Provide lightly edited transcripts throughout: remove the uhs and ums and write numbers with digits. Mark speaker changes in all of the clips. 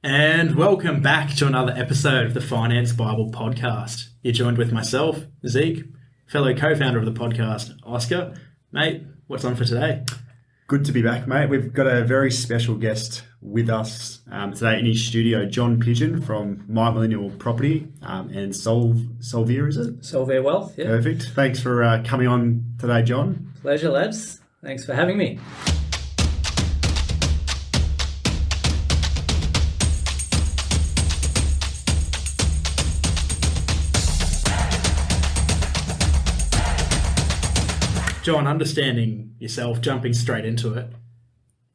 Speaker 1: And welcome back to another episode of the Finance Bible podcast. You're joined with myself, Zeke, fellow co-founder of the podcast, Oscar. Mate, what's on for today?
Speaker 2: Good to be back, mate. We've got a very special guest with us today in his studio, John Pidgeon from My Millennial Property and Solvier, is it?
Speaker 3: Solvier Wealth, yeah.
Speaker 2: Perfect. Thanks for coming on today, John.
Speaker 3: Pleasure, lads. Thanks for having me.
Speaker 1: John, understanding yourself, jumping straight into it,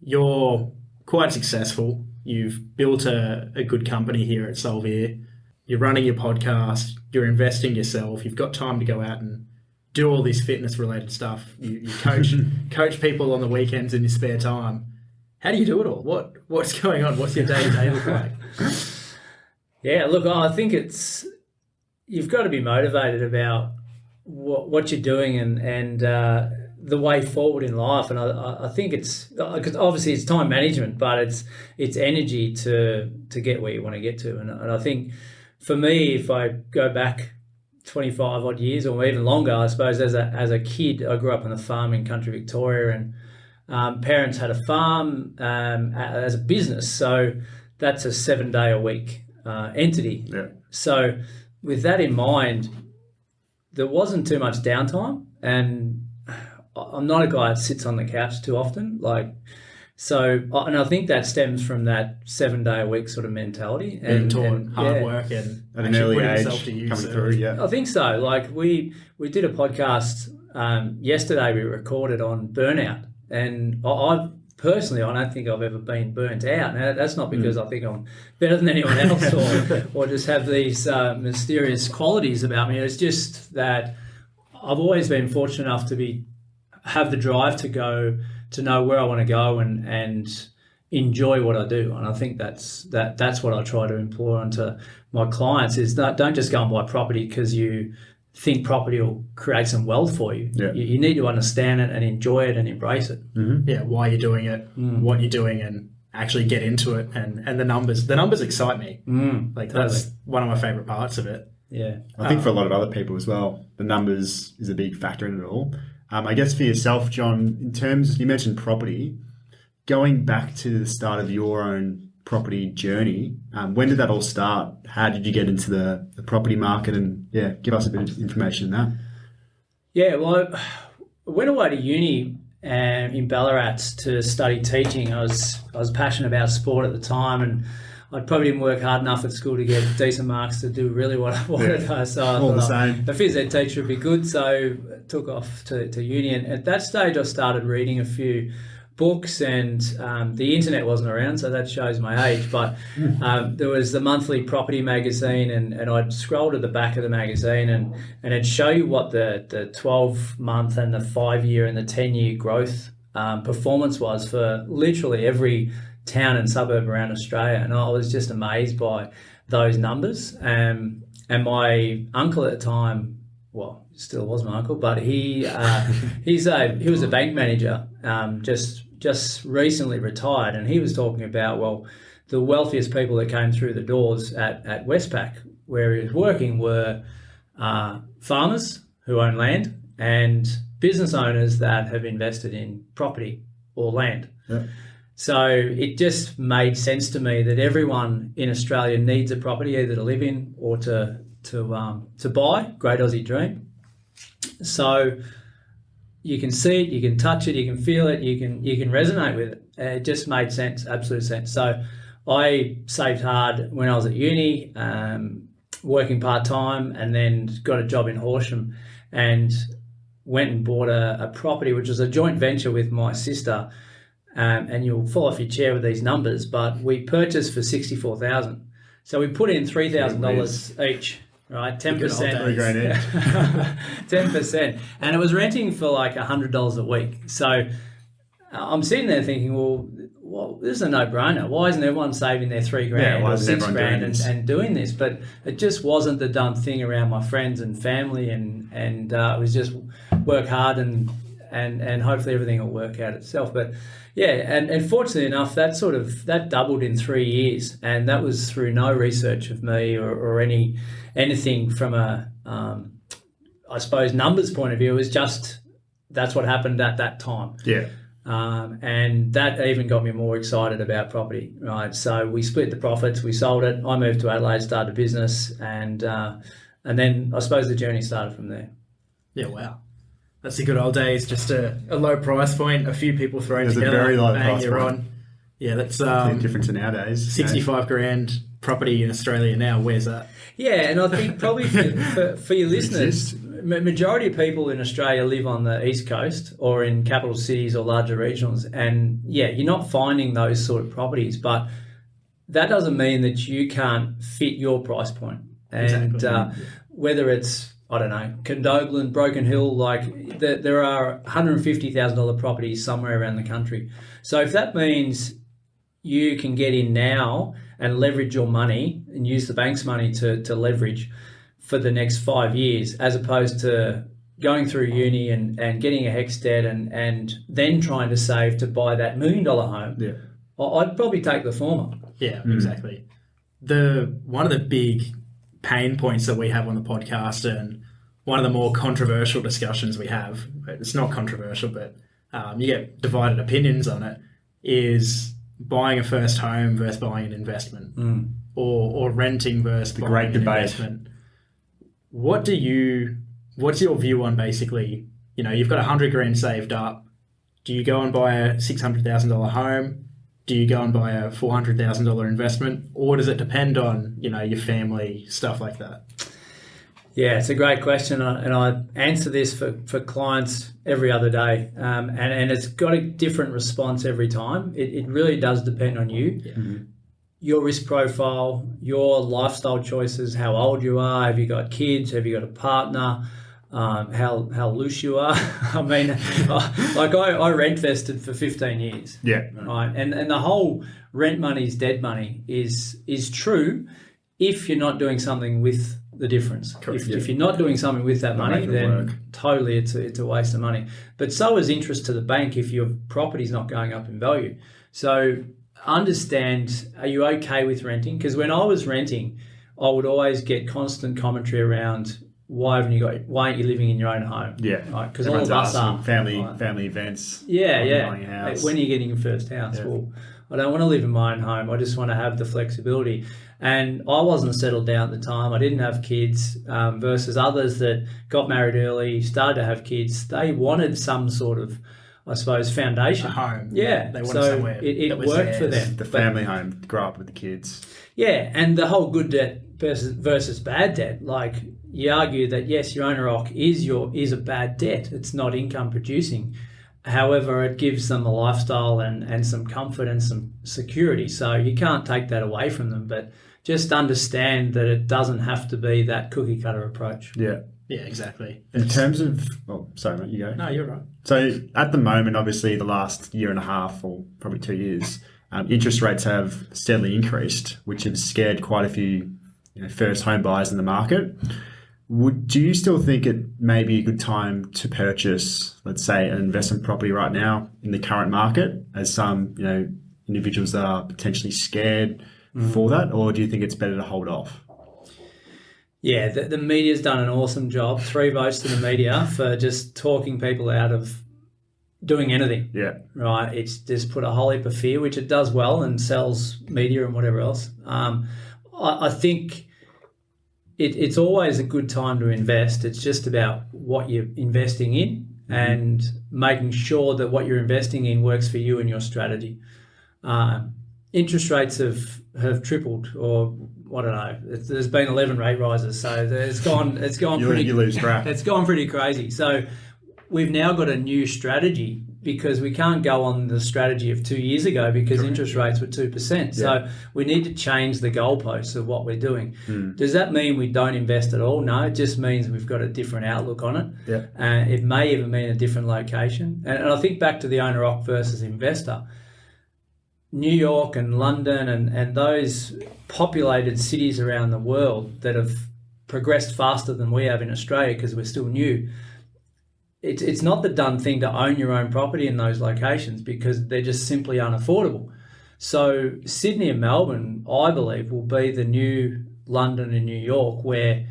Speaker 1: you're quite successful. You've built a good company here at Solvier. You're running your podcast. You're investing yourself. You've got time to go out and do all this fitness-related stuff. You coach people on the weekends in your spare time. How do you do it all? What's going on? What's your day-to-day look like?
Speaker 3: Yeah, look, I think you've got to be motivated about what you're doing and the way forward in life. And I think it's, because obviously it's time management, but it's energy to get where you want to get to. And I think for me, if I go back 25 odd years or even longer, I suppose as a kid, I grew up on a farm in country Victoria, and parents had a farm as a business. So that's a 7-day-a-week entity.
Speaker 2: Yeah. So
Speaker 3: with that in mind, there wasn't too much downtime, and I'm not a guy that sits on the couch too often. And I think that stems from that 7-day-a-week sort of mentality
Speaker 1: and hard work and
Speaker 2: at an early age
Speaker 1: to use
Speaker 2: coming through. Yeah,
Speaker 3: I think so. Like we did a podcast yesterday. We recorded on burnout, and I personally, I don't think I've ever been burnt out. Now, that's not because I think I'm better than anyone else or just have these mysterious qualities about me. It's just that I've always been fortunate enough to have the drive to know where I want to go and enjoy what I do. And I think that's what I try to implore onto my clients is that don't just go and buy property because you think property will create some wealth for you.
Speaker 2: Yeah.
Speaker 3: You need to understand it and enjoy it and embrace it.
Speaker 2: Mm-hmm.
Speaker 1: Yeah, why you're doing it, what you're doing, and actually get into it. And the numbers excite me. That's one of my favourite parts of it.
Speaker 3: Yeah,
Speaker 2: I think for a lot of other people as well, the numbers is a big factor in it all. I guess for yourself, John, in terms, you mentioned property, going back to the start of your own property journey, when did that all start? How did you get into the property market? And yeah, give us a bit of information on that.
Speaker 3: Yeah, well, I went away to uni in Ballarat to study teaching. I was passionate about sport at the time, and I probably didn't work hard enough at school to get decent marks to do really what I wanted.
Speaker 2: Yeah,
Speaker 3: so I
Speaker 2: all
Speaker 3: thought
Speaker 2: the same.
Speaker 3: a phys ed teacher would be good, so I took off to uni. And at that stage, I started reading a few books, and the internet wasn't around, so that shows my age, but there was the monthly property magazine, and I'd scroll to the back of the magazine and it'd show you what the 12-month and the 5-year and the 10-year growth performance was for literally every town and suburb around Australia. And I was just amazed by those numbers. And my uncle at the time, well, still was my uncle, but he was a bank manager, just recently retired, and he was talking about, well, the wealthiest people that came through the doors at Westpac, where he was working, were farmers who own land and business owners that have invested in property or land.
Speaker 2: Yeah.
Speaker 3: So it just made sense to me that everyone in Australia needs a property either to live in or to buy. Great Aussie dream. So you can see it, you can touch it, you can feel it, you can resonate with it. It just made sense, absolute sense. So I saved hard when I was at uni, working part-time, and then got a job in Horsham and went and bought a property, which was a joint venture with my sister. And you'll fall off your chair with these numbers, but we purchased for $64,000. So we put in $3,000 each, right? 10%. 10%. And it was renting for like $100 a week. So I'm sitting there thinking, well, this is a no-brainer. Why isn't everyone saving their $3,000 or $6,000 and doing this? But it just wasn't the done thing around my friends and family, and it was just work hard and and hopefully everything will work out itself. But yeah, and fortunately enough, that doubled in 3 years, and that was through no research of me or anything from a I suppose numbers point of view. It was just that's what happened at that time.
Speaker 2: Yeah.
Speaker 3: And that even got me more excited about property, right? So we split the profits, we sold it. I moved to Adelaide, started a business, and then I suppose the journey started from there.
Speaker 1: Yeah, wow. That's the good old days. Just a low price point, a few people thrown
Speaker 2: There's
Speaker 1: together.
Speaker 2: a very low
Speaker 1: bang,
Speaker 2: price
Speaker 1: you're
Speaker 2: point.
Speaker 1: on. Yeah, that's
Speaker 2: Different to nowadays.
Speaker 1: 65 grand property in Australia now. Where's that?
Speaker 3: Yeah, and I think probably for your listeners, majority of people in Australia live on the East Coast or in capital cities or larger regionals. And yeah, you're not finding those sort of properties, but that doesn't mean that you can't fit your price point. And
Speaker 1: Exactly.
Speaker 3: Whether it's, I don't know, Condobolin, Broken Hill, like there are $150,000 properties somewhere around the country. So if that means you can get in now and leverage your money and use the bank's money to leverage for the next 5 years, as opposed to going through uni and getting a HECS debt and then trying to save to buy that $1 million home,
Speaker 2: Yeah.
Speaker 3: I'd probably take the former.
Speaker 1: Yeah, exactly. One of the big pain points that we have on the podcast, and one of the more controversial discussions we have, it's not controversial, but you get divided opinions on it, is buying a first home versus buying an investment, or renting versus buying
Speaker 2: great
Speaker 1: an
Speaker 2: debate.
Speaker 1: investment. What's your view on basically, you've got 100 grand saved up. Do you go and buy a $600,000 home? Do you go and buy a $400,000 investment? Or does it depend on, your family, stuff like that?
Speaker 3: Yeah, it's a great question, and I answer this for clients every other day, and it's got a different response every time. It really does depend on you, your risk profile, your lifestyle choices, how old you are, have you got kids, have you got a partner, how loose you are. I mean, I rent vested for 15 years.
Speaker 2: Yeah.
Speaker 3: Right, and the whole rent money is dead money is true if you're not doing something with the difference. If you're not doing something with that money,
Speaker 2: making it
Speaker 3: then
Speaker 2: work.
Speaker 3: totally it's a waste of money. But so is interest to the bank if your property's not going up in value. So understand, are you okay with renting? Because when I was renting, I would always get constant commentary around why aren't you living in your own home?
Speaker 2: Yeah.
Speaker 3: Right? Because all of
Speaker 2: Everyone's
Speaker 3: us are.
Speaker 2: asking
Speaker 3: Right?
Speaker 2: family events.
Speaker 3: Yeah.
Speaker 2: Buying a house.
Speaker 3: When are you getting your first house?
Speaker 2: Yeah.
Speaker 3: Well, I don't want to live in my own home. I just want to have the flexibility. And I wasn't settled down at the time. I didn't have kids versus others that got married early, started to have kids. They wanted some sort of, I suppose, foundation.
Speaker 1: A home.
Speaker 3: Yeah.
Speaker 1: They wanted
Speaker 3: So
Speaker 1: somewhere
Speaker 3: it
Speaker 1: that was
Speaker 3: worked for
Speaker 1: theirs.
Speaker 3: them.
Speaker 2: The
Speaker 3: But-
Speaker 2: family home, grow up with the kids.
Speaker 3: yeah, and the whole good debt versus bad debt. Like you argue that yes, your owner occ is a bad debt. It's not income producing. However, it gives them a lifestyle and some comfort and some security. So you can't take that away from them. But just understand that it doesn't have to be that cookie cutter approach.
Speaker 2: Yeah.
Speaker 1: Yeah, exactly.
Speaker 2: In terms of, sorry, mate, you go.
Speaker 1: No, you're right.
Speaker 2: So at the moment, obviously, the last year and a half, or probably 2 years, interest rates have steadily increased, which have scared quite a few first home buyers in the market. Do you still think it may be a good time to purchase, let's say, an investment property right now in the current market, as some individuals are potentially scared for that, or do you think it's better to hold off?
Speaker 3: Yeah, the media's done an awesome job. 3 votes to the media for just talking people out of doing anything.
Speaker 2: Yeah.
Speaker 3: Right, it's just put a whole heap of fear, which it does well and sells media and whatever else. I think it's always a good time to invest. It's just about what you're investing in and making sure that what you're investing in works for you and your strategy. Interest rates have tripled, or I don't know. There's been 11 rate rises, so it's gone
Speaker 2: You lose track.
Speaker 3: It's gone pretty crazy. So we've now got a new strategy because we can't go on the strategy of 2 years ago because interest rates were 2%. So we need to change the goalposts of what we're doing. Does that mean we don't invest at all? No, it just means we've got a different outlook on it.
Speaker 2: Yeah.
Speaker 3: It may even mean a different location. And I think back to the owner occ versus investor. New York and London and those populated cities around the world that have progressed faster than we have in Australia because we're still new, it's not the done thing to own your own property in those locations because they're just simply unaffordable. So Sydney and Melbourne, I believe, will be the new London and New York, where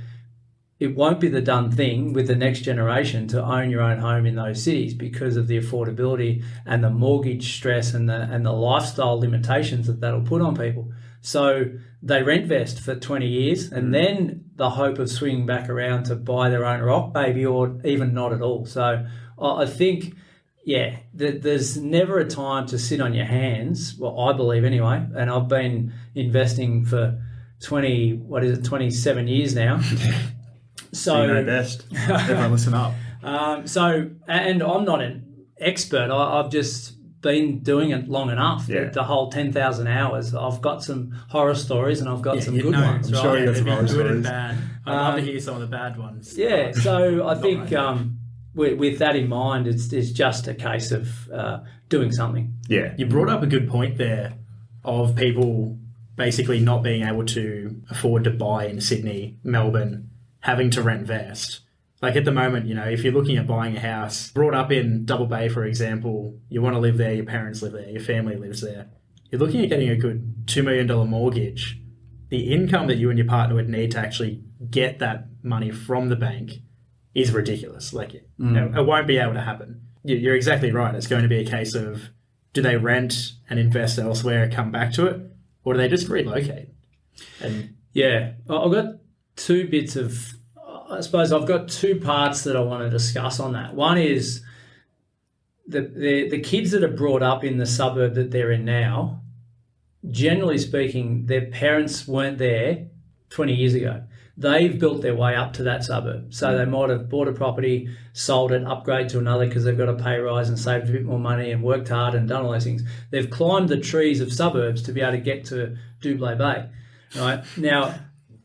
Speaker 3: it won't be the done thing with the next generation to own your own home in those cities because of the affordability and the mortgage stress and the lifestyle limitations that'll put on people. So they rent vest for 20 years and then the hope of swinging back around to buy their own rock baby or even not at all. So I think, there's never a time to sit on your hands. Well, I believe anyway, and I've been investing for 27 years now. So
Speaker 2: you know best. Everyone listen up.
Speaker 3: And I'm not an expert. I've just been doing it long enough.
Speaker 2: Yeah.
Speaker 3: The whole 10,000 hours. I've got some horror stories and I've got some good ones.
Speaker 2: I'm
Speaker 3: right?
Speaker 2: sure you got some horror
Speaker 1: Good
Speaker 2: stories.
Speaker 1: and bad. I'd love to hear some of the bad ones.
Speaker 3: Yeah. So I think with that in mind, it's just a case of doing something.
Speaker 2: Yeah.
Speaker 1: You brought up a good point there of people basically not being able to afford to buy in Sydney, Melbourne, having to rent vest. Like at the moment, if you're looking at buying a house, brought up in Double Bay, for example, you want to live there, your parents live there, your family lives there. You're looking at getting a good $2 million mortgage. The income that you and your partner would need to actually get that money from the bank is ridiculous. Like it won't be able to happen. You're exactly right. It's going to be a case of, do they rent and invest elsewhere and come back to it? Or do they just relocate? And
Speaker 3: I've got two bits of, I suppose I've got two parts that I want to discuss on that. One is the kids that are brought up in the suburb that they're in now, generally speaking, their parents weren't there 20 years ago. They've built their way up to that suburb. So they might have bought a property, sold it, upgraded to another because they've got a pay rise and saved a bit more money and worked hard and done all those things. They've climbed the trees of suburbs to be able to get to Double Bay. Right? Now,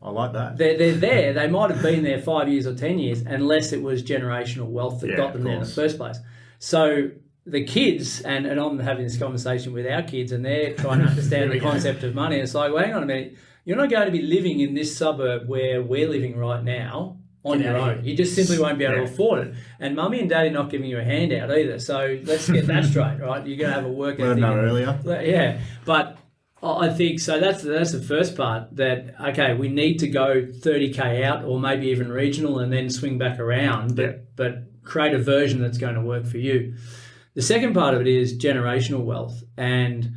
Speaker 2: I like that.
Speaker 3: They're there. They might have been there 5 years or 10 years, unless it was generational wealth that got them there in the first place. So the kids, and I'm having this conversation with our kids, and they're trying to understand the concept of money. It's like, well, hang on a minute. You're not going to be living in this suburb where we're living right now on your own. You just simply won't be able to afford it. And mummy and daddy are not giving you a handout either. So let's get that straight, right? You're going to have a work ethic.
Speaker 2: Learned that earlier.
Speaker 3: Yeah, but I think so. That's the first part. That okay, we need to go 30k out, or maybe even regional, and then swing back around. But create a version that's going to work for you. The second part of it is generational wealth, and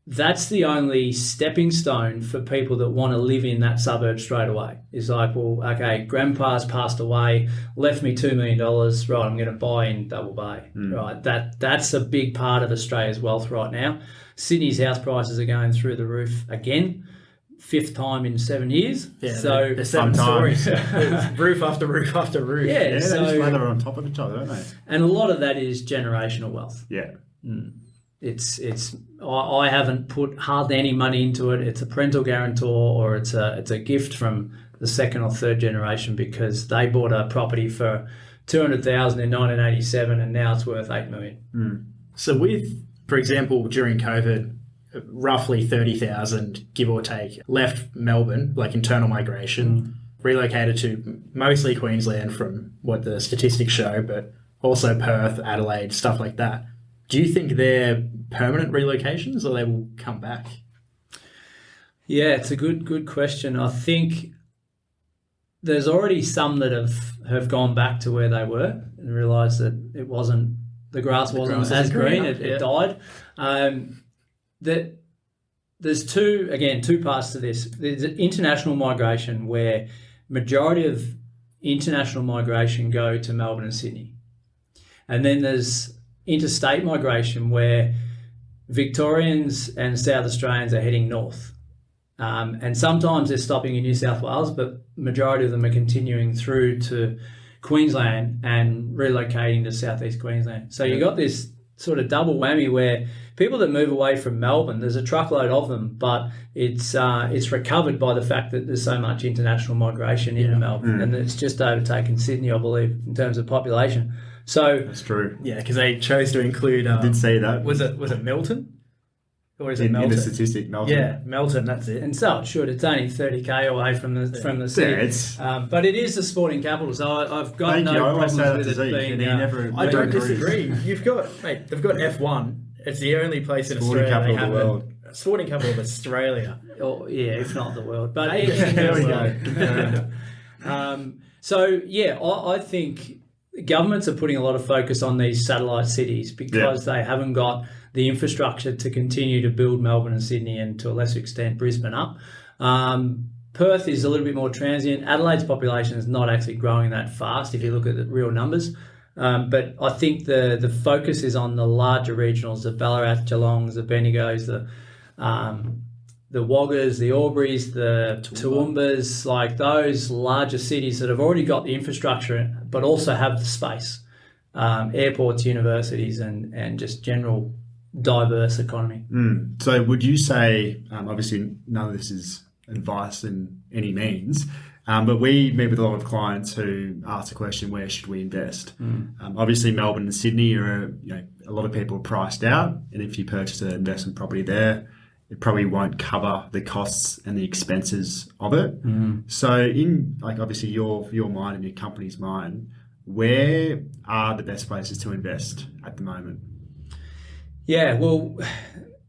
Speaker 3: that's the only stepping stone for people that want to live in that suburb straight away. It's like, well, okay, grandpa's passed away, left me $2 million, right, I'm going to buy in Double Bay, right? That's a big part of Australia's wealth right now. Sydney's house prices are going through the roof again, 5th time in 7 years.
Speaker 1: Yeah,
Speaker 3: so
Speaker 1: there's 7 stories. Roof after roof after roof.
Speaker 3: Yeah,
Speaker 2: they just lather on top of each other, don't they?
Speaker 3: And a lot of that is generational wealth.
Speaker 2: Yeah.
Speaker 3: I haven't put hardly any money into it. It's a parental guarantor, or it's a gift from the second or third generation because they bought a property for $200,000 in 1987 and now it's worth $8 million.
Speaker 1: So with, for example, during COVID, roughly 30,000, give or take, left Melbourne, like internal migration, relocated to mostly Queensland from what the statistics show, but also Perth, Adelaide, stuff like that. Do you think they're permanent relocations or they will come back?
Speaker 3: Yeah, it's a good question. I think there's already some that have gone back to where they were and realised that the grass wasn't as green. It died. There's two parts to this. There's international migration where majority of international migration go to Melbourne and Sydney. And then there's interstate migration where Victorians and South Australians are heading north. And sometimes they're stopping in New South Wales, but majority of them are continuing through to Queensland and relocating to southeast Queensland. So you got this sort of double whammy where people that move away from Melbourne, there's a truckload of them, but it's recovered by the fact that there's so much international migration into Melbourne, and it's just overtaken Sydney, I believe, in terms of population. So
Speaker 2: that's true.
Speaker 1: Yeah, because they chose to include.
Speaker 2: I did say that.
Speaker 1: Was it Milton? Or is it
Speaker 2: in the
Speaker 1: Melton?
Speaker 2: statistic, Melton.
Speaker 1: Yeah, Melton, that's it.
Speaker 3: And so it should. It's only 30k away from the city.
Speaker 2: Yeah, it's,
Speaker 3: but it is the sporting capital, so I've got
Speaker 2: thank you. I
Speaker 3: no
Speaker 2: always
Speaker 3: problems
Speaker 2: say that
Speaker 3: with
Speaker 2: to
Speaker 3: it
Speaker 2: Zeke,
Speaker 3: being.
Speaker 2: and he never.
Speaker 1: I don't
Speaker 2: agrees.
Speaker 1: disagree. You've got, mate, they've got F1. It's the only place in
Speaker 2: Sporting
Speaker 1: Australia
Speaker 2: capital of the world.
Speaker 1: Sporting capital of Australia.
Speaker 3: Or, yeah, if not the world. But
Speaker 2: There we go.
Speaker 3: So yeah, I think governments are putting a lot of focus on these satellite cities because they haven't got the infrastructure to continue to build Melbourne and Sydney, and to a lesser extent Brisbane up. Perth is a little bit more transient. Adelaide's population is not actually growing that fast if you look at the real numbers. But I think the focus is on the larger regionals, the Ballarat, Geelongs, the Bendigos, the Waggas, the Aubreys, the Toowoomba's, like those larger cities that have already got the infrastructure but also have the space, airports, universities, and just general diverse economy.
Speaker 2: So would you say, obviously none of this is advice in any means, but we meet with a lot of clients who ask the question, where should we invest? Obviously Melbourne and Sydney are, a lot of people are priced out, and if you purchase an investment property there, it probably won't cover the costs and the expenses of it. So in obviously your mind and your company's mind, where are the best places to invest at the moment?
Speaker 3: Yeah, well,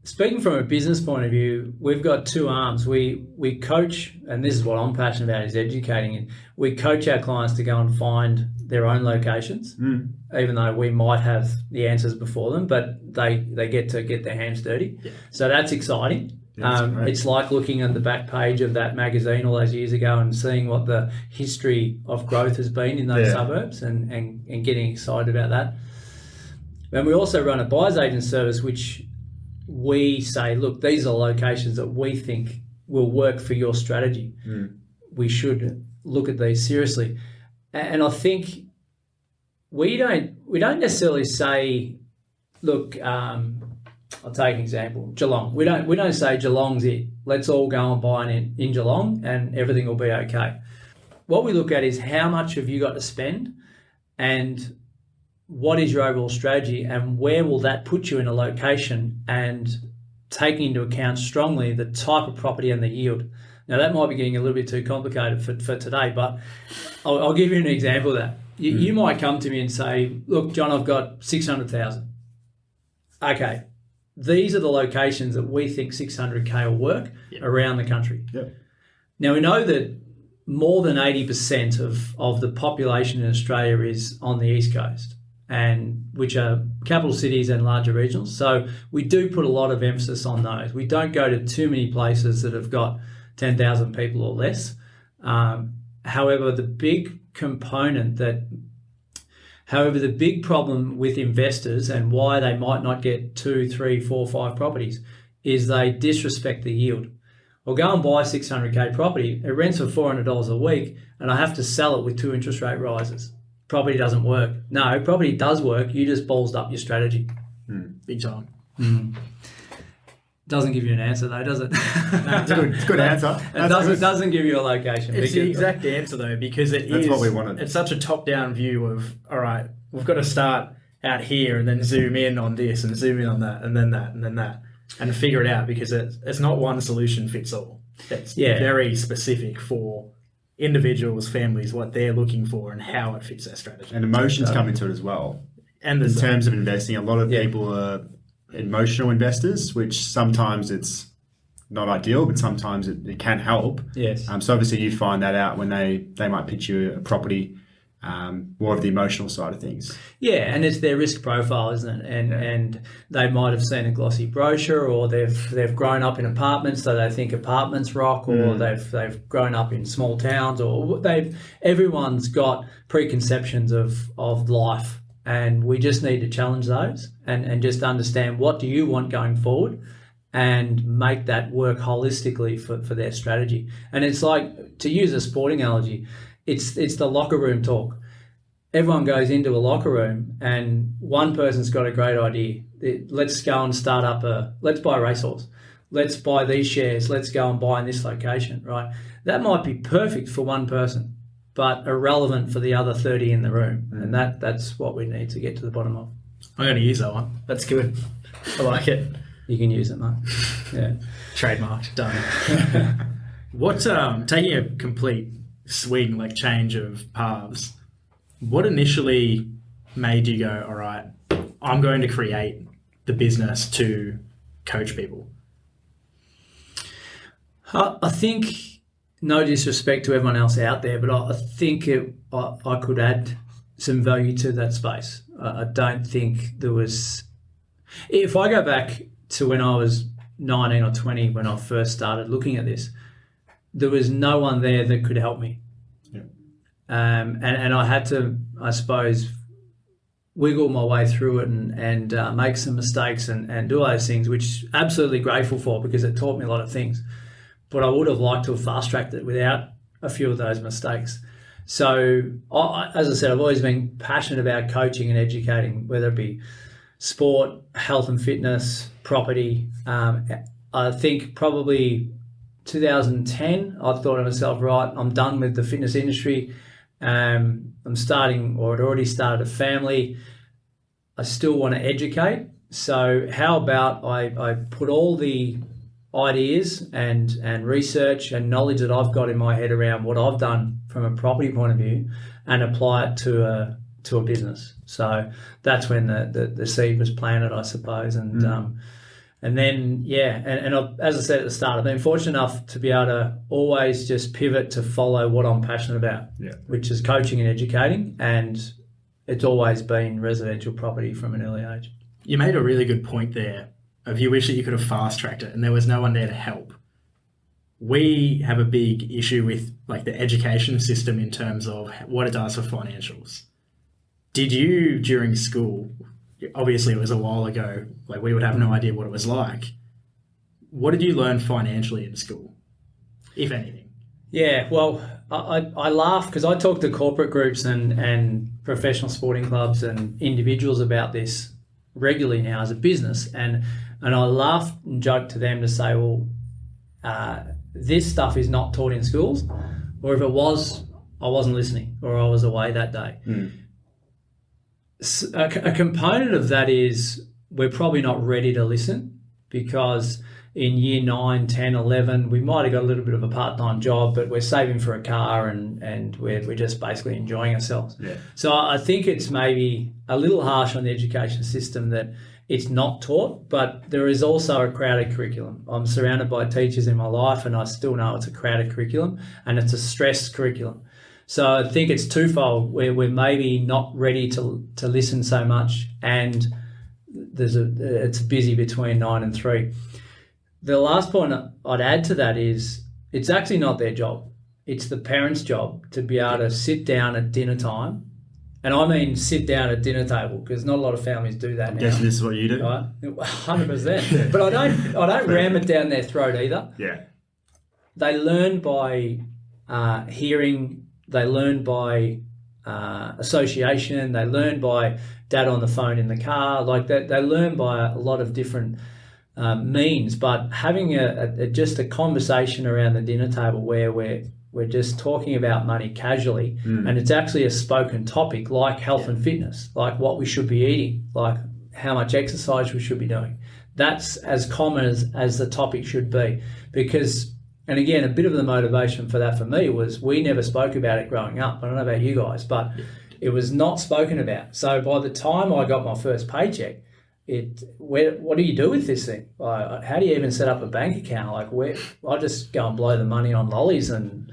Speaker 3: speaking from a business point of view, we've got two arms. We coach, and this is what I'm passionate about, is educating. And we coach our clients to go and find their own locations, even though we might have the answers before them, but they get to get their hands dirty. Yeah. So that's exciting. It's like looking at the back page of that magazine all those years ago and seeing what the history of growth has been in those suburbs and getting excited about that. And we also run a buyer's agent service, which we say, look, these are locations that we think will work for your strategy. We should look at these seriously. And I think we don't necessarily say, look, I'll take an example, Geelong. We don't say Geelong's it. Let's all go and buy in Geelong and everything will be okay. What we look at is how much have you got to spend, and what is your overall strategy, and where will that put you in a location, and taking into account strongly the type of property and the yield. Now, that might be getting a little bit too complicated for today, but I'll give you an example of that. You might come to me and say, look, John, I've got 600,000. Okay, these are the locations that we think 600K will work around the country.
Speaker 2: Yep.
Speaker 3: Now, we know that more than 80% of the population in Australia is on the East Coast, and which are capital cities and larger regionals. So we do put a lot of emphasis on those. We don't go to too many places that have got 10,000 people or less. However, the big problem with investors and why they might not get 2, 3, 4, 5 properties is they disrespect the yield. I'll go and buy a 600K property, it rents for $400 a week, and I have to sell it with 2 interest rate rises. Property doesn't work. No, property does work. You just ballsed up your strategy.
Speaker 1: Big time.
Speaker 3: Doesn't give you an answer though, does it?
Speaker 2: No, it's a good answer.
Speaker 3: It doesn't give you a location.
Speaker 1: It's the exact answer though, because
Speaker 2: that's what we wanted.
Speaker 1: It's such a top-down view of, all right, we've got to start out here and then zoom in on this and zoom in on that and then that and then that and figure it out, because it's not one solution fits all. It's very specific for individuals, families, what they're looking for and how it fits their strategy.
Speaker 2: And emotions come into it as well.
Speaker 1: And
Speaker 2: in terms of investing, a lot of people are emotional investors, which sometimes it's not ideal, but sometimes it can help.
Speaker 3: Yes.
Speaker 2: So obviously you find that out when they might pitch you a property, more of the emotional side of things.
Speaker 3: Yeah, and it's their risk profile, isn't it? And they might have seen a glossy brochure, or they've grown up in apartments, so they think apartments rock, or they've grown up in small towns, or everyone's got preconceptions of life, and we just need to challenge those and just understand, what do you want going forward, and make that work holistically for their strategy. And it's like, to use a sporting analogy, it's the locker room talk. Everyone goes into a locker room and one person's got a great idea. Let's go and let's buy a racehorse. Let's buy these shares. Let's go and buy in this location, right? That might be perfect for one person, but irrelevant for the other 30 in the room. And that's what we need to get to the bottom of.
Speaker 1: I'm going to use that one. That's good. I like it.
Speaker 3: you can use it, mate. Yeah.
Speaker 1: Trademarked, done. What's taking a complete swing, like change of paths, what initially made you go, all right, I'm going to create the business to coach people?
Speaker 3: I think, no disrespect to everyone else out there, but I think I could add some value to that space. I don't think there was... If I go back to when I was 19 or 20, when I first started looking at this, there was no one there that could help me.
Speaker 2: Yeah.
Speaker 3: And I had to, I suppose, wiggle my way through it and make some mistakes and do all those things, which absolutely grateful for because it taught me a lot of things. But I would have liked to have fast-tracked it without a few of those mistakes. So, as I said, I've always been passionate about coaching and educating, whether it be sport, health and fitness, property. I think probably 2010, I thought to myself, right, I'm done with the fitness industry. I'm starting, or had already started a family. I still want to educate. So how about I put all the ideas and research and knowledge that I've got in my head around what I've done from a property point of view and apply it to a business. So that's when the seed was planted, I suppose. And then, yeah, and as I said at the start, I've been fortunate enough to be able to always just pivot to follow what I'm passionate about, which is coaching and educating. And it's always been residential property from an early age.
Speaker 1: You made a really good point there of you wish that you could have fast-tracked it and there was no one there to help. We have a big issue with like the education system in terms of what it does for financials. Did you, during school, obviously it was a while ago, like we would have no idea what it was like. What did you learn financially in school, if anything?
Speaker 3: Yeah, well, I laugh because I talk to corporate groups and professional sporting clubs and individuals about this regularly now as a business, and I laugh and joke to them to say, well, this stuff is not taught in schools, or if it was, I wasn't listening or I was away that day. A component of that is we're probably not ready to listen because in year 9, 10, 11, we might have got a little bit of a part-time job, but we're saving for a car and we're just basically enjoying ourselves.
Speaker 2: Yeah.
Speaker 3: So I think it's maybe a little harsh on the education system that it's not taught, but there is also a crowded curriculum. I'm surrounded by teachers in my life and I still know it's a crowded curriculum and it's a stressed curriculum. So I think it's twofold where we're maybe not ready to listen so much and it's busy between 9 and 3. The last point I'd add to that is it's actually not their job. It's the parents' job to be able to sit down at dinner time. And I mean sit down at dinner table because not a lot of families do that now.
Speaker 2: Guess this is what you do?
Speaker 3: Right? 100%. But I don't ram it down their throat either.
Speaker 2: Yeah.
Speaker 3: They learn by hearing. They learn by association. They learn by dad on the phone in the car. Like that, they learn by a lot of different means. But having just a conversation around the dinner table where we're just talking about money casually, and it's actually a spoken topic like health and fitness, like what we should be eating, like how much exercise we should be doing. That's as common as the topic should be because. And again, a bit of the motivation for that for me was we never spoke about it growing up. I don't know about you guys, but it was not spoken about. So by the time I got my first paycheck, what do you do with this thing? How do you even set up a bank account? Like I just go and blow the money on lollies and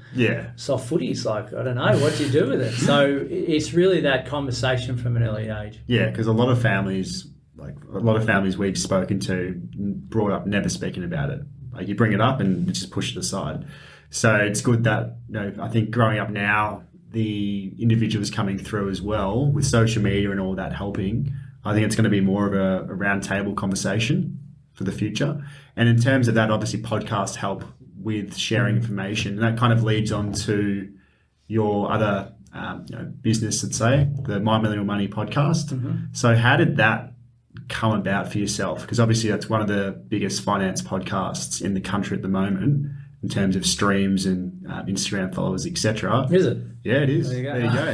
Speaker 3: soft footies. Like, I don't know, what do you do with it? So it's really that conversation from an early age.
Speaker 2: Yeah, because a lot of families we've spoken to brought up never speaking about it. Like you bring it up and just push it aside. So it's good that, I think growing up now, the individuals coming through as well with social media and all that helping, I think it's going to be more of a round table conversation for the future. And in terms of that, obviously podcasts help with sharing information. And that kind of leads on to your other business, let's say, the My Millennial Money podcast. Mm-hmm. So how did that come about for yourself? Because obviously that's one of the biggest finance podcasts in the country at the moment in terms of streams and Instagram followers, etc.
Speaker 3: Is it?
Speaker 2: Yeah, it is. There you go.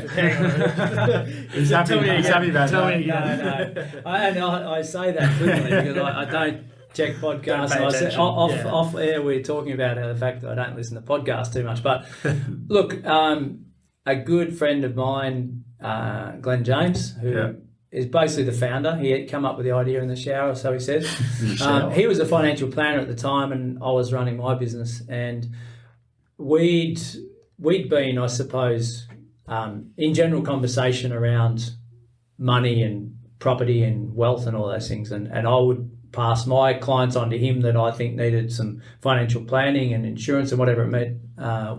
Speaker 2: He's happy about that.
Speaker 3: No. I say that quickly because check podcasts.
Speaker 1: Don't pay
Speaker 3: And I said,
Speaker 1: attention.
Speaker 3: off air, we're talking about the fact that I don't listen to podcasts too much. But look, a good friend of mine, Glenn James, who is basically the founder. He had come up with the idea in the shower, so he says. He was a financial planner at the time, and I was running my business. And we'd been, I suppose, in general conversation around money and property and wealth and all those things. And I would pass my clients on to him that I think needed some financial planning and insurance and whatever it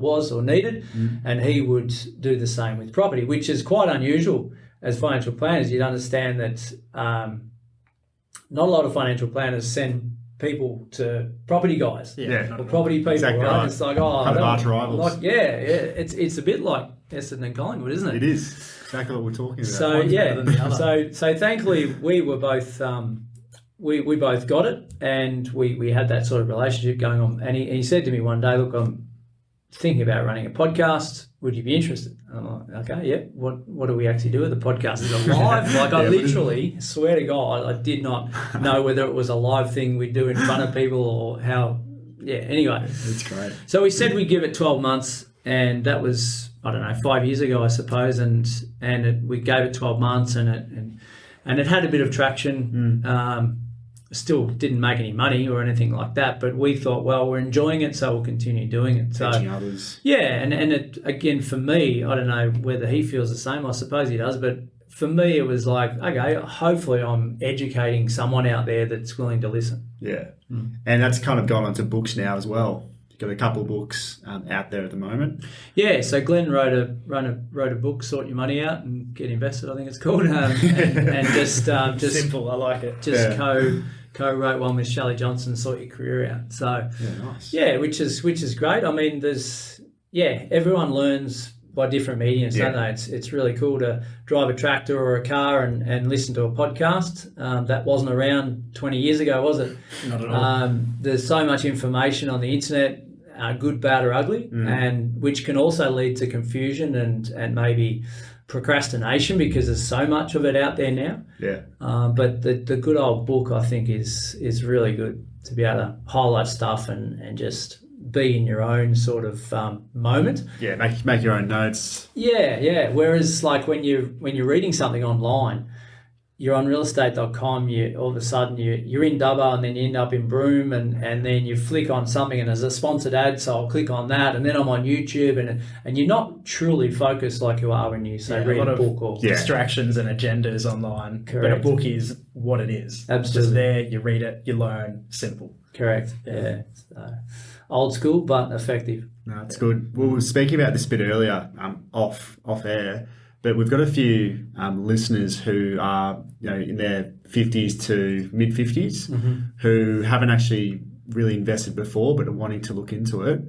Speaker 3: was or needed. And he would do the same with property, which is quite unusual. As financial planners, you'd understand that not a lot of financial planners send people to property guys or property people,
Speaker 2: exactly
Speaker 3: right?
Speaker 2: right?
Speaker 3: It's like, oh,
Speaker 2: kind of arch rivals.
Speaker 3: like, it's a bit like Essendon and Collingwood, isn't it?
Speaker 2: It is exactly what we're talking about.
Speaker 3: So
Speaker 1: One's better than the other.
Speaker 3: so thankfully we were both we both got it, and we had that sort of relationship going on. And he said to me one day, look, I'm thinking about running a podcast. Would you be interested? And I'm like, okay, yeah. What do we actually do with the podcast? Is it live? Like I literally swear to God, I did not know whether it was a live thing we'd do in front of people or how. Yeah. Anyway,
Speaker 2: That's great.
Speaker 3: so we said we'd give it 12 months, and that was, I don't know, 5 years ago, I suppose. And we gave it 12 months, and it had a bit of traction. Still didn't make any money or anything like that, but we thought, well, we're enjoying it, so we'll continue doing it. So
Speaker 2: Teaching others.
Speaker 3: yeah, and it, again, for me, I don't know whether he feels the same. I suppose he does, but for me, it was like, okay, hopefully I'm educating someone out there that's willing to listen.
Speaker 2: Yeah. And that's kind of gone onto books now as well. You've got a couple of books out there at the moment.
Speaker 3: Yeah, so Glenn wrote a book, Sort Your Money Out and Get Invested, I think it's called, and just
Speaker 1: Simple, I like it.
Speaker 3: just co-wrote one with Shelley Johnson, Sort Your Career Out. So
Speaker 2: Nice.
Speaker 3: yeah, which is great. I mean, everyone learns by different mediums, don't they? It's really cool to drive a tractor or a car and listen to a podcast. That wasn't around 20 years ago, was it?
Speaker 1: Not at all.
Speaker 3: There's so much information on the internet, good, bad, or ugly, and which can also lead to confusion and maybe procrastination because there's so much of it out there now.
Speaker 2: Yeah.
Speaker 3: But the good old book, I think, is really good to be able to highlight stuff and just be in your own sort of moment.
Speaker 2: Yeah, make your own notes.
Speaker 3: Yeah. Whereas like when you're reading something online, you're on realestate.com, all of a sudden you're in Dubbo and then you end up in Broome and then you flick on something and there's a sponsored ad, so I'll click on that, and then I'm on YouTube and you're not truly focused like you are when you say read a book or
Speaker 1: distractions and agendas online.
Speaker 3: Correct.
Speaker 1: But a book is what it is.
Speaker 3: Absolutely.
Speaker 1: It's just there, you read it, you learn, simple.
Speaker 3: Correct. Yeah. So, old school but effective.
Speaker 2: No, it's good. We were speaking about this a bit earlier, off air, but we've got a few listeners who are in their 50s to mid 50s who haven't actually really invested before but are wanting to look into it.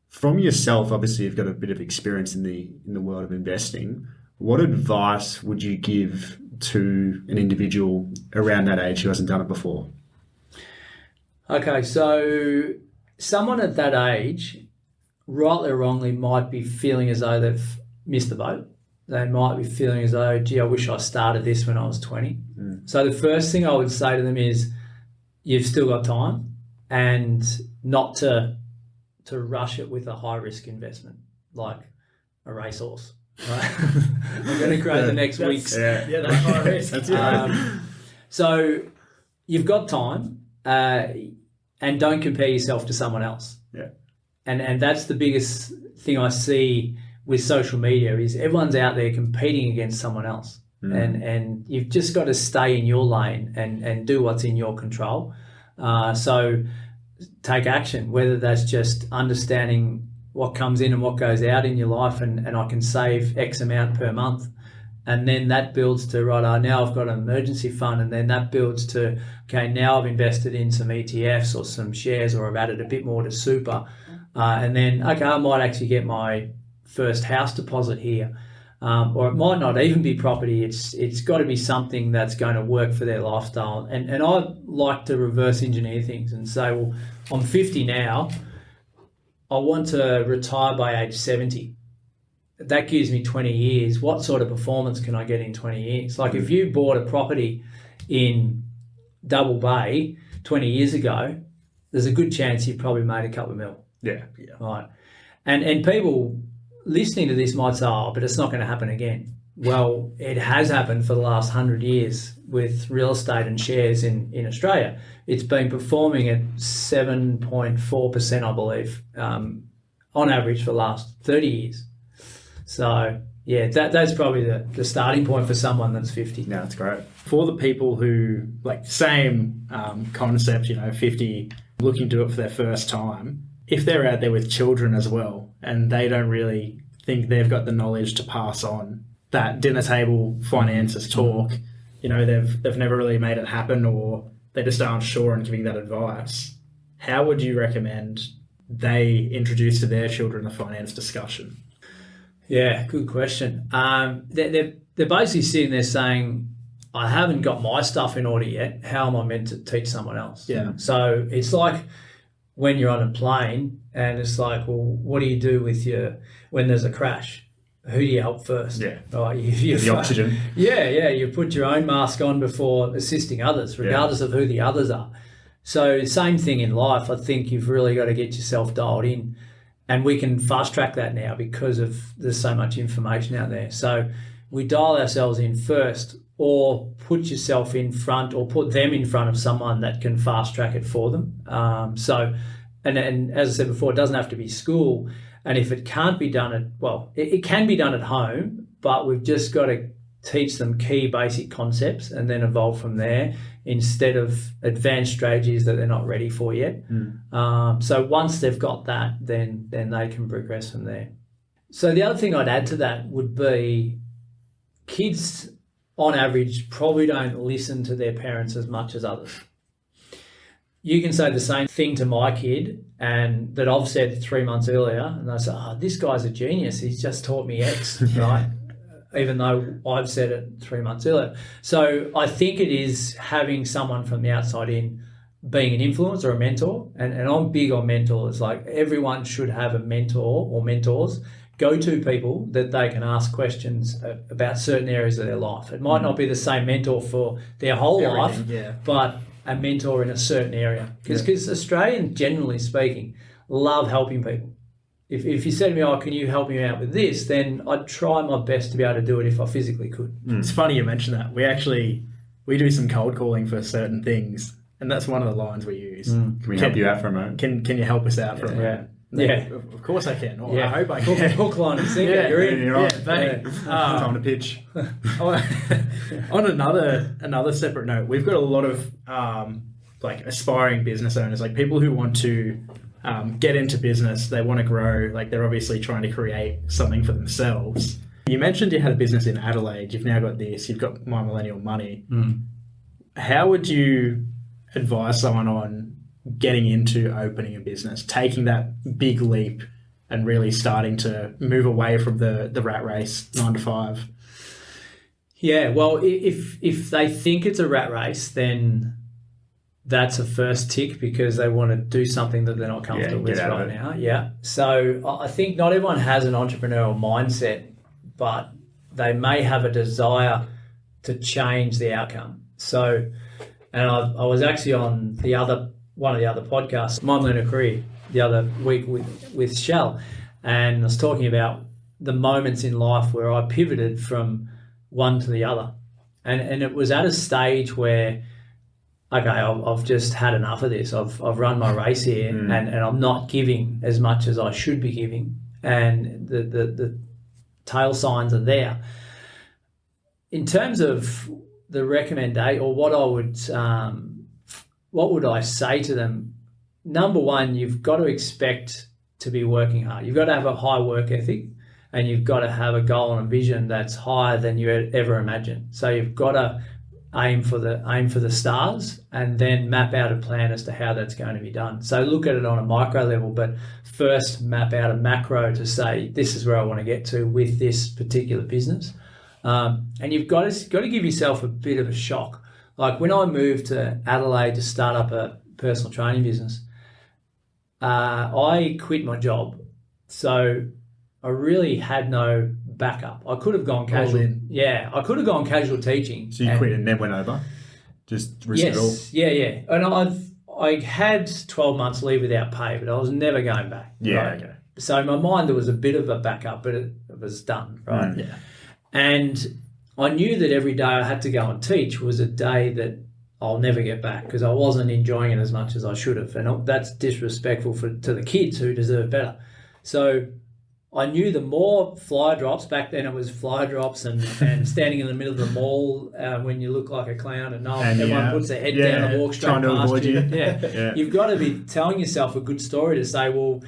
Speaker 2: From yourself, obviously, you've got a bit of experience in the world of investing. What advice would you give to an individual around that age who hasn't done it before?
Speaker 3: Okay, so someone at that age, rightly or wrongly, might be feeling as though they've missed the boat. They might be feeling as though, gee, I wish I started this when I was 20. So the first thing I would say to them is you've still got time, and not to rush it with a high-risk investment like a racehorse. Right? I'm going to create the next week's.
Speaker 1: Yeah, that's high risk.
Speaker 2: That's right.
Speaker 3: So you've got time, and don't compare yourself to someone else.
Speaker 2: Yeah.
Speaker 3: And that's the biggest thing I see with social media is everyone's out there competing against someone else. And you've just got to stay in your lane and do what's in your control. So take action, whether that's just understanding what comes in and what goes out in your life, and I can save X amount per month. And then that builds to, now I've got an emergency fund, and then that builds to, okay, now I've invested in some ETFs or some shares, or I've added a bit more to super. And then, okay, I might actually get my first house deposit here. Or it might not even be property. It's got to be something that's going to work for their lifestyle. And I like to reverse engineer things and say, well, I'm 50 now. I want to retire by age 70. That gives me 20 years. What sort of performance can I get in 20 years? Like if you bought a property in Double Bay 20 years ago, there's a good chance you probably made a couple of mil.
Speaker 2: Yeah.
Speaker 3: Right. And people listening to this might say, oh, but it's not going to happen again. Well, it has happened for the last 100 years with real estate and shares in Australia. It's been performing at 7.4%, I believe, on average for the last 30 years. So, yeah, that's probably the starting point for someone that's 50.
Speaker 2: Yeah, that's great.
Speaker 1: For the people who, like, same concept, 50, looking to do it for their first time, if they're out there with children as well and they don't really think they've got the knowledge to pass on that dinner table finances talk, they've never really made it happen, or they just aren't sure on giving that advice, how would you recommend they introduce to their children the finance discussion?
Speaker 3: Yeah, good question. They're basically sitting there saying, I haven't got my stuff in order yet. How am I meant to teach someone else?
Speaker 1: Yeah.
Speaker 3: So it's like when you're on a plane and it's like, well, what do you do when there's a crash? Who do you help first?
Speaker 2: Yeah.
Speaker 3: Right.
Speaker 2: The oxygen.
Speaker 3: Yeah. You put your own mask on before assisting others, regardless of who the others are. So same thing in life. I think you've really got to get yourself dialed in, and we can fast track that now because there's so much information out there. So we dial ourselves in first, or put yourself in front, or put them in front of someone that can fast track it for them. And as I said before, it doesn't have to be school. And if it can't be done it can be done at home, but we've just got to teach them key basic concepts and then evolve from there instead of advanced strategies that they're not ready for yet. So once they've got that, then they can progress from there. So the other thing I'd add to that would be kids on average probably don't listen to their parents as much as others. You can say the same thing to my kid and that I've said 3 months earlier, and they say, oh, this guy's a genius. He's just taught me X, right? Even though I've said it 3 months earlier. So I think it is having someone from the outside in, being an influence or a mentor. And I'm big on mentors. Like, everyone should have a mentor or mentors, go-to people that they can ask questions about certain areas of their life. It might not be the same mentor for their whole life, but a mentor in a certain area. Because Australians, generally speaking, love helping people. If you said to me, oh, can you help me out with this, then I'd try my best to be able to do it if I physically could.
Speaker 1: It's funny you mention that. We do some cold calling for certain things, and that's one of the lines we use.
Speaker 2: Can we help you out for a moment?
Speaker 1: Can you help us out for a moment?
Speaker 3: Yeah.
Speaker 1: Of course I can. I hope I can.
Speaker 3: Hook, line and sinker. You're in.
Speaker 2: You're on.
Speaker 1: Time
Speaker 2: to pitch.
Speaker 1: On another separate note, we've got a lot of aspiring business owners, like people who want to get into business. They want to grow. Like, they're obviously trying to create something for themselves. You mentioned you had a business in Adelaide. You've now got this. You've got My Millennial Money. How would you advise someone on getting into opening a business, taking that big leap and really starting to move away from the rat race 9 to 5?
Speaker 3: Yeah, well, if they think it's a rat race, then that's a first tick, because they want to do something that they're not comfortable with right now. Yeah. So I think not everyone has an entrepreneurial mindset, but they may have a desire to change the outcome. So, and I was actually on one of the other podcasts, My Millennial Career, the other week with Shell, and I was talking about the moments in life where I pivoted from one to the other, and it was at a stage where, okay, I've just had enough of this. I've run my race here, and I'm not giving as much as I should be giving, and the tail signs are there. In terms of the recommendation, or what would I say to them? Number one, you've got to expect to be working hard. You've got to have a high work ethic, and you've got to have a goal and a vision that's higher than you ever imagined. So you've got to aim for the stars, and then map out a plan as to how that's going to be done. So look at it on a micro level, but first map out a macro to say, this is where I want to get to with this particular business. And you've got to give yourself a bit of a shock. Like, when I moved to Adelaide to start up a personal training business, I quit my job. So I really had no backup. I could have gone casual. Yeah, I could have gone casual teaching.
Speaker 2: So you quit and then went over? Just risk it all?
Speaker 3: Yeah. And I had 12 months leave without pay, but I was never going back.
Speaker 2: Yeah,
Speaker 3: right?
Speaker 2: okay.
Speaker 3: So in my mind, there was a bit of a backup, but it was done, right?
Speaker 1: Yeah.
Speaker 3: And I knew that every day I had to go and teach was a day that I'll never get back because I wasn't enjoying it as much as I should have. And that's disrespectful to the kids who deserve better. So I knew the more fly drops, back then it was fly drops and standing in the middle of the mall when you look like a clown and everyone puts their head down and walks straight
Speaker 2: trying to
Speaker 3: past
Speaker 2: avoid
Speaker 3: you.
Speaker 2: you.
Speaker 3: Yeah. You've got to be telling yourself a good story to say, well,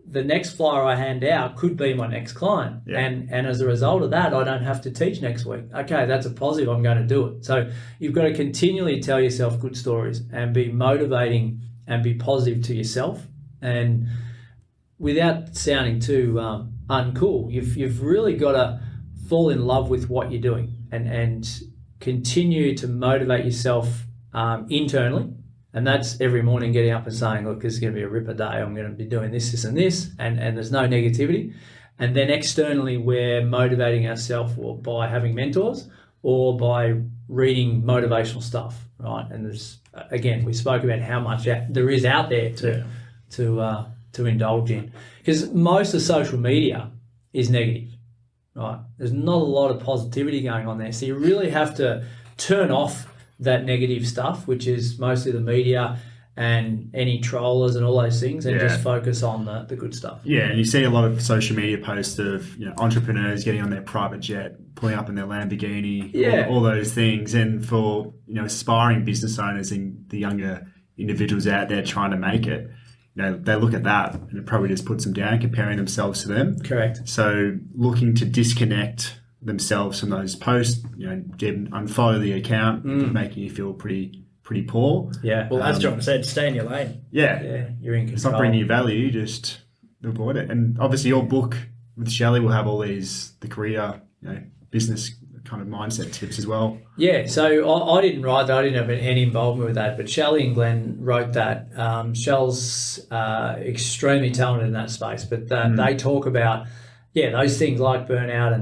Speaker 3: the next flyer I hand out could be my next client.
Speaker 2: Yeah.
Speaker 3: And as a result of that, I don't have to teach next week. Okay, that's a positive. I'm going to do it. So you've got to continually tell yourself good stories and be motivating and be positive to yourself. And without sounding too uncool, you've really got to fall in love with what you're doing and continue to motivate yourself internally. And that's every morning getting up and saying, look, this is going to be a ripper day. I'm going to be doing this, this, and this. And there's no negativity. And then externally, we're motivating ourselves by having mentors or by reading motivational stuff, right? And there's, again, we spoke about how much there is out there to indulge in. Because most of social media is negative, right? There's not a lot of positivity going on there. So you really have to turn off that negative stuff, which is mostly the media and any trollers and all those things, and just focus on the good stuff.
Speaker 2: Yeah, and you see a lot of social media posts of entrepreneurs getting on their private jet, pulling up in their Lamborghini, all those things. And for aspiring business owners and the younger individuals out there trying to make it, they look at that and it probably just puts them down, comparing themselves to them.
Speaker 3: Correct.
Speaker 2: So looking to disconnect themselves from those posts, unfollow the account, making you feel pretty poor.
Speaker 3: Yeah.
Speaker 1: Well, as John said, stay in your lane.
Speaker 3: Yeah, you're in control.
Speaker 2: It's not bringing you value, just avoid it. And obviously your book with Shelley will have all these, the career, business kind of mindset tips as well.
Speaker 3: Yeah, so I didn't write that. I didn't have any involvement with that, but Shelley and Glenn wrote that. Shell's extremely talented in that space, but they talk about those things like burnout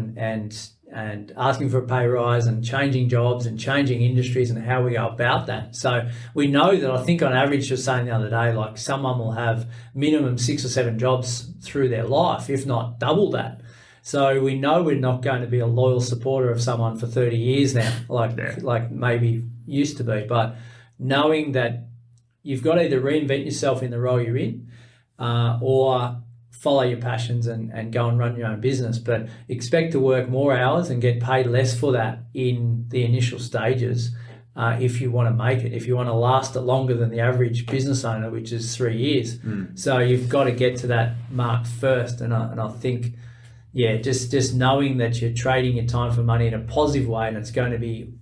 Speaker 3: and asking for a pay rise and changing jobs and changing industries and how we go about that. So we know that, I think on average, just saying the other day, like someone will have minimum 6 or 7 jobs through their life, if not double that. So we know we're not going to be a loyal supporter of someone for 30 years now, like maybe used to be. But knowing that you've got to either reinvent yourself in the role you're in or follow your passions and go and run your own business, but expect to work more hours and get paid less for that in the initial stages if you want to make it, if you want to last it longer than the average business owner, which is 3 years. So you've got to get to that mark first. And I think, just knowing that you're trading your time for money in a positive way and it's going to be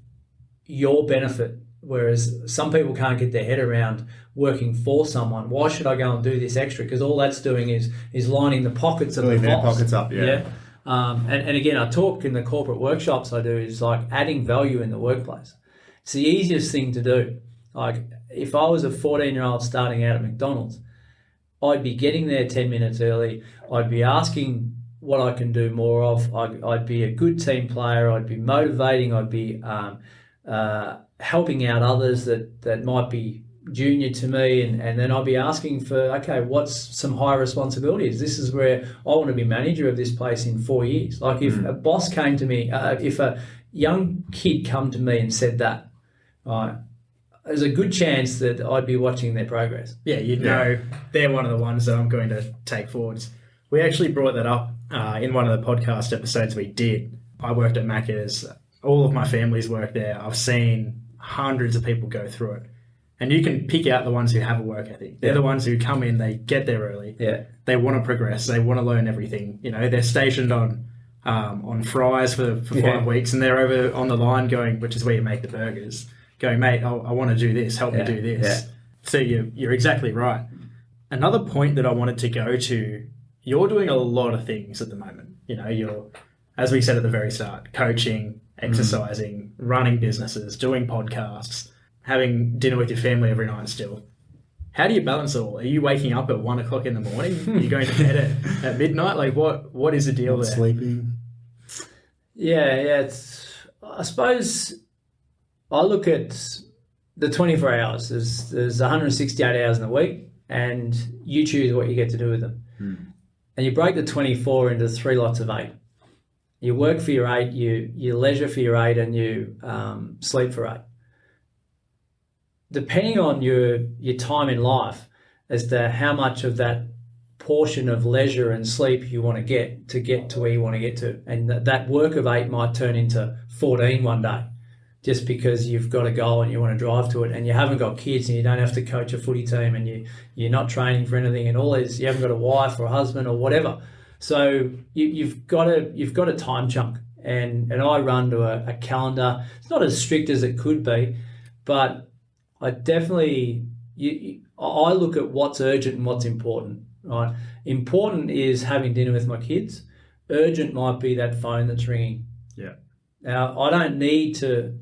Speaker 3: your benefit. Whereas some people can't get their head around working for someone. Why should I go and do this extra? Because all that's doing is lining the pockets of the boss.
Speaker 2: Their pockets up,
Speaker 3: And again, I talk in the corporate workshops I do is like adding value in the workplace. It's the easiest thing to do. Like if I was a 14-year-old starting out at McDonald's, I'd be getting there 10 minutes early. I'd be asking what I can do more of. I'd be a good team player. I'd be motivating. I'd be helping out others that might be junior to me, and then I'll be asking for, okay, what's some high responsibilities? This is where I want to be manager of this place in 4 years. Like if a boss came to me, if a young kid come to me and said that, there's a good chance that I'd be watching their progress.
Speaker 1: Yeah, you'd know they're one of the ones that I'm going to take forwards. We actually brought that up in one of the podcast episodes we did. I worked at Macca's. All of my family's worked there. I've seen hundreds of people go through it. And you can pick out the ones who have a work ethic. They're the ones who come in, they get there early. Yeah. They want to progress. They want to learn everything. They're stationed on fries for 5 weeks, and they're over on the line going, which is where you make the burgers, going, mate, I want to do this. Help me do this. Yeah. So you're exactly right. Another point that I wanted to go to, you're doing a lot of things at the moment. You're, as we said at the very start, coaching, exercising, running businesses, doing podcasts, having dinner with your family every night still. How do you balance it all? Are you waking up at 1 o'clock in the morning? Are you going to bed at midnight? Like what is the deal there?
Speaker 2: Sleeping.
Speaker 3: Yeah. I suppose I look at the 24 hours. There's 168 hours in the week, and you choose what you get to do with them. And you break the 24 into 3 lots of 8. You work for your 8, you leisure for your 8, and you sleep for 8. Depending on your time in life as to how much of that portion of leisure and sleep you want to get to where you want to get to. And that work of 8 might turn into 14 one day, just because you've got a goal and you want to drive to it, and you haven't got kids and you don't have to coach a footy team, and you're not training for anything, and all this, you haven't got a wife or a husband or whatever. So you've got a time chunk, and I run to a calendar. It's not as strict as it could be, but I definitely I look at what's urgent and what's important. Right, important is having dinner with my kids. Urgent might be that phone that's ringing.
Speaker 2: Yeah.
Speaker 3: Now I don't need to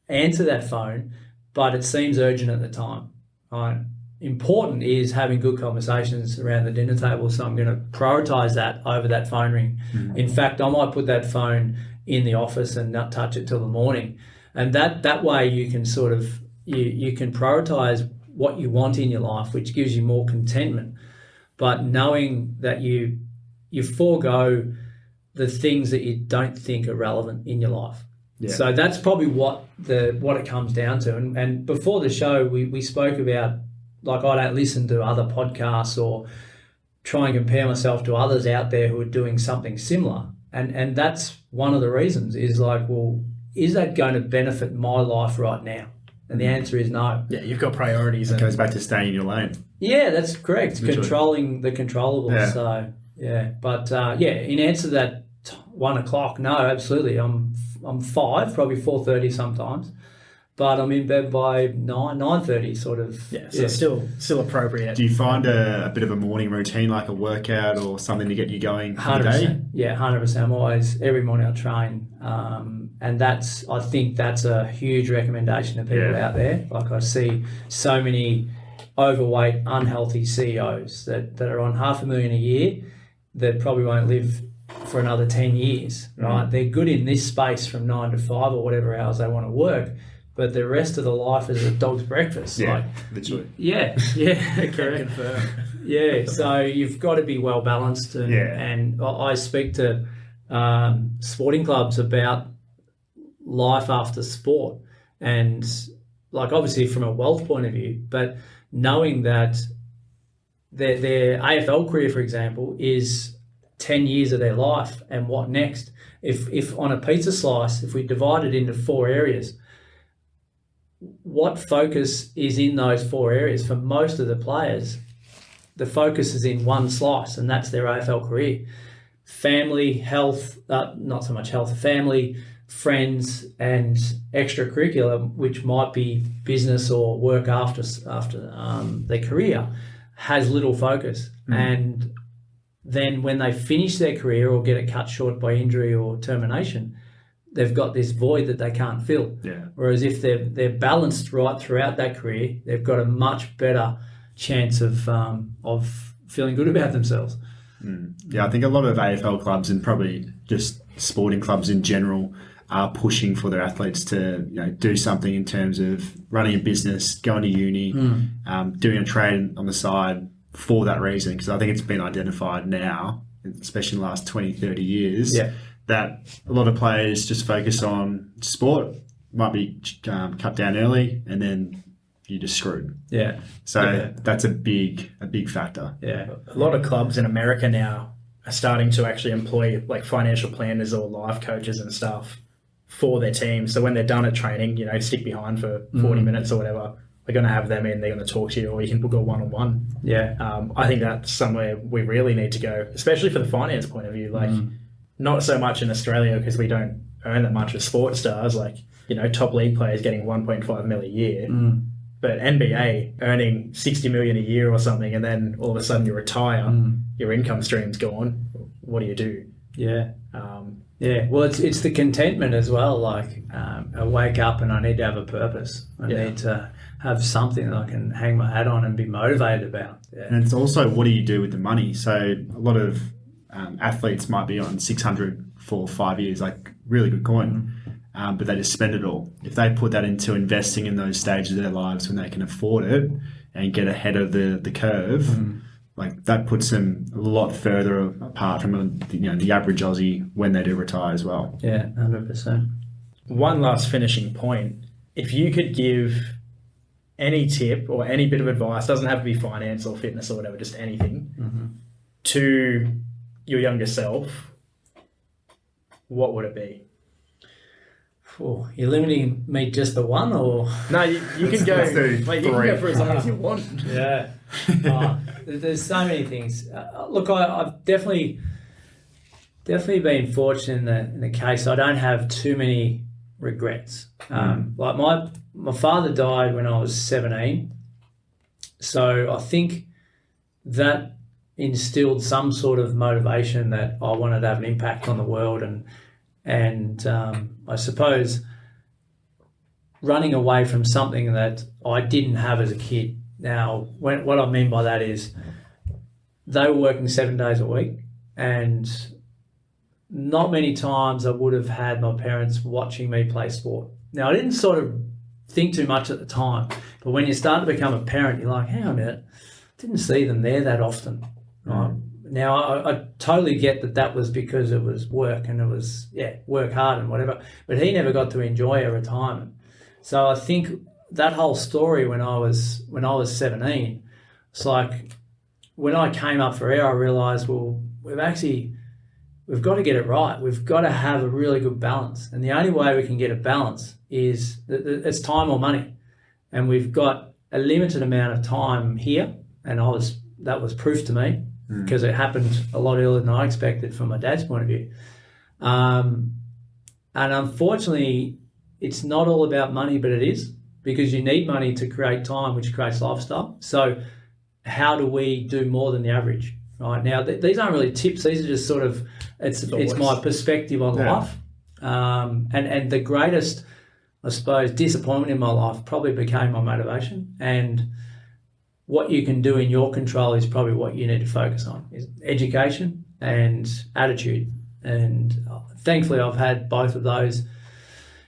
Speaker 3: answer that phone, but it seems urgent at the time. Right. Important is having good conversations around the dinner table, so I'm going to prioritise that over that phone ring. In fact, I might put that phone in the office and not touch it till the morning, and that way you can sort of you can prioritise what you want in your life, which gives you more contentment. But knowing that you forego the things that you don't think are relevant in your life. Yeah. So that's probably what it comes down to. And before the show, we spoke about, like, I don't listen to other podcasts or try and compare myself to others out there who are doing something similar. And that's one of the reasons is like, well, is that going to benefit my life right now? And the answer is no.
Speaker 1: Yeah, you've got priorities.
Speaker 2: It goes back to staying in your lane.
Speaker 3: Yeah, that's correct. Controlling the controllables.
Speaker 2: Yeah.
Speaker 3: So, yeah. But, in answer to that 1 o'clock, no, absolutely. I'm 5, probably 4:30 sometimes. But I'm in bed by 9:30 sort of.
Speaker 1: Yeah, so still appropriate.
Speaker 2: Do you find a bit of a morning routine, like a workout or something to get you going for the
Speaker 3: 100%.
Speaker 2: day?
Speaker 3: Yeah, 100%. I'm always, every morning I train. And I think that's a huge recommendation to people out there. Like, I see so many overweight, unhealthy CEOs that are on $500,000 a year that probably won't live for another 10 years, right? They're good in this space from 9 to 5 or whatever hours they want to work, but the rest of the life is a dog's breakfast.
Speaker 2: Yeah,
Speaker 3: like,
Speaker 2: literally.
Speaker 3: Yeah, correct.
Speaker 1: Confirm.
Speaker 3: Yeah, so you've got to be well balanced, and I speak to sporting clubs about life after sport, and like obviously from a wealth point of view, but knowing that their AFL career, for example, is 10 years of their life, and what next? If on a pizza slice, if we divide it into 4 areas, what focus is in those 4 areas? For most of the players, the focus is in one slice, and that's their AFL career. Family, health, not so much health, family, friends, and extracurricular, which might be business or work after their career, has little focus. And then when they finish their career or get it cut short by injury or termination, they've got this void that they can't fill.
Speaker 2: Yeah.
Speaker 3: Whereas if they're balanced right throughout that career, they've got a much better chance of feeling good about themselves.
Speaker 2: Yeah, I think a lot of AFL clubs and probably just sporting clubs in general are pushing for their athletes to do something in terms of running a business, going to uni, doing a trade on the side for that reason. Because I think it's been identified now, especially in the last 20, 30 years, that a lot of players just focus on sport, might be cut down early, and then you're just screwed.
Speaker 3: Yeah.
Speaker 2: So that's a big factor.
Speaker 3: Yeah.
Speaker 1: A lot of clubs in America now are starting to actually employ like financial planners or life coaches and stuff for their team. So when they're done at training, stick behind for 40 minutes or whatever, they're going to have them in, they're going to talk to you, or you can book a one-on-one.
Speaker 3: Yeah.
Speaker 1: I think that's somewhere we really need to go, especially for the finance point of view. Like, not so much in Australia because we don't earn that much with sports stars. Like, top league players getting 1.5 million a year. But NBA earning 60 million a year or something, and then all of a sudden you retire, your income stream's gone. What do you do?
Speaker 3: Yeah. Well, it's the contentment as well. Like, I wake up and I need to have a purpose. I need to have something that I can hang my hat on and be motivated about. Yeah.
Speaker 2: And it's also, what do you do with the money? So a lot of athletes might be on 600 for 5 years, like really good coin. but they just spend it all. If they put that into investing in those stages of their lives when they can afford it and get ahead of the curve, like that puts them a lot further apart from the average Aussie when they do retire as well.
Speaker 3: Yeah, 100%.
Speaker 1: One last finishing point. If you could give any tip or any bit of advice, doesn't have to be finance or fitness or whatever, just anything, to your younger self, what would it be?
Speaker 3: Oh, you're limiting me just to one, or
Speaker 1: No, you can go. You can go for as long as you want.
Speaker 3: yeah. There's so many things. Look, I've definitely been fortunate in the case. I don't have too many regrets. Like my father died when I was 17, so I think that instilled some sort of motivation that I wanted to have an impact on the world, and I suppose running away from something that I didn't have as a kid. Now, what I mean by that is they were working 7 days a week, and not many times I would have had my parents watching me play sport. Now, I didn't sort of think too much at the time, but when you start to become a parent, you're like, hang on a minute, didn't see them there that often. Right? Now, I totally get that was because it was work, and it was, work hard and whatever, but he never got to enjoy a retirement. So I think that whole story when I was 17, it's like when I came up for air, I realised, well, we've got to get it right. We've got to have a really good balance, and the only way we can get a balance is it's time or money, and we've got a limited amount of time here, and that was proof to me because it happened a lot earlier than I expected from my dad's point of view. And unfortunately, it's not all about money, but it is, because you need money to create time, which creates lifestyle. So how do we do more than the average? Right now, these aren't really tips. These are just sort of, it's my perspective on life. And the greatest, I suppose, disappointment in my life probably became my motivation. And what you can do in your control is probably what you need to focus on, is education and attitude. And thankfully, I've had both of those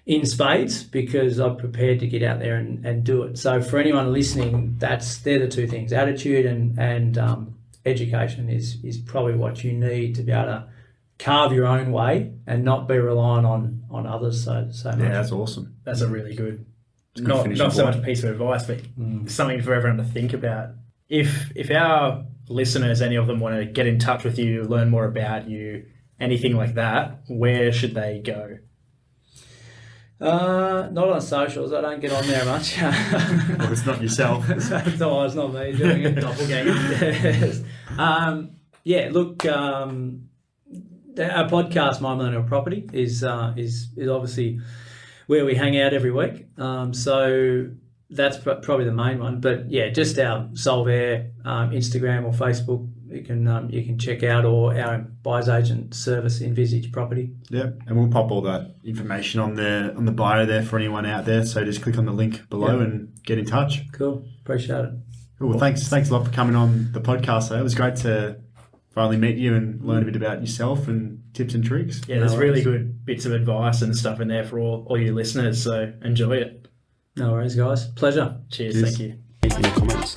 Speaker 3: in spades because I'm prepared to get out there and do it. So for anyone listening, they're the two things. Attitude and education is probably what you need to be able to carve your own way and not be reliant on others so much.
Speaker 2: Yeah, that's awesome.
Speaker 1: That's a really good, not so much a piece of advice, but something for everyone to think about. If our listeners, any of them, want to get in touch with you, learn more about you, anything like that, where should they go?
Speaker 3: Not on socials. I don't get on there much.
Speaker 2: Well, it's not yourself.
Speaker 3: No, it's not me doing it. Doppelganger. Look, our podcast, My Millennial Property, is obviously where we hang out every week. So that's probably the main one. But yeah, just our Solvair Instagram or Facebook. You can check out, or our buyer's agent service, Envisage Property.
Speaker 2: Yeah, and we'll pop all that information on the bio there for anyone out there. So just click on the link below and get in touch.
Speaker 3: Cool, appreciate it.
Speaker 2: Cool. Well, thanks a lot for coming on the podcast. Though. It was great to finally meet you and learn a bit about yourself and tips and tricks.
Speaker 1: Yeah, there's really good bits of advice and stuff in there for all your listeners. So enjoy it.
Speaker 3: No worries, guys. Pleasure.
Speaker 1: Cheers. Thank you.
Speaker 2: In the comments.